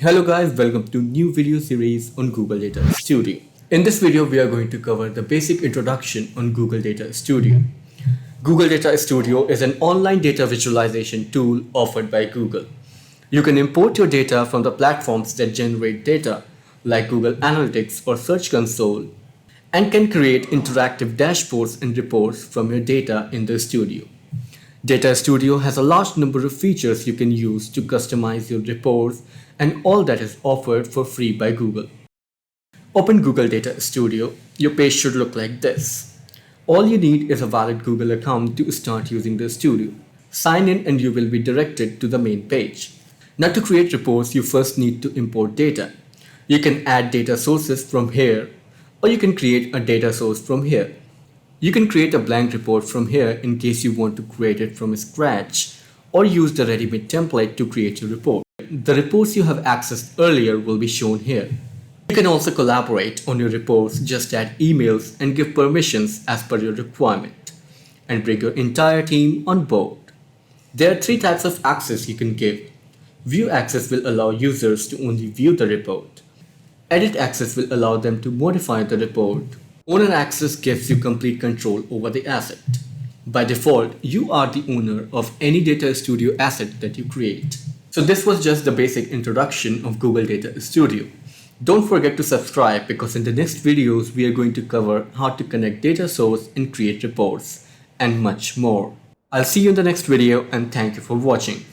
Hello guys, welcome to new video series on Google Data Studio. In this video, we are going to cover the basic introduction on Google Data Studio. Google Data Studio is an online data visualization tool offered by Google. You can import your data from the platforms that generate data, like Google Analytics or Search Console, and can create interactive dashboards and reports from your data in the studio. Data Studio has a large number of features you can use to customize your reports, and all that is offered for free by Google. Open Google Data Studio. Your page should look like this. All you need is a valid Google account to start using the studio. Sign in and you will be directed to the main page. Now to create reports, you first need to import data. You can add data sources from here, or you can create a data source from here. You can create a blank report from here in case you want to create it from scratch, or use the ready-made template to create your report. The reports you have accessed earlier will be shown here. You can also collaborate on your reports, just add emails and give permissions as per your requirement, and bring your entire team on board. There are three types of access you can give. View access will allow users to only view the report. Edit access will allow them to modify the report. Owner access gives you complete control over the asset. By default, you are the owner of any Data Studio asset that you create. So this was just the basic introduction of Google Data Studio. Don't forget to subscribe because in the next videos we are going to cover how to connect data source and create reports and much more. I'll see you in the next video and thank you for watching.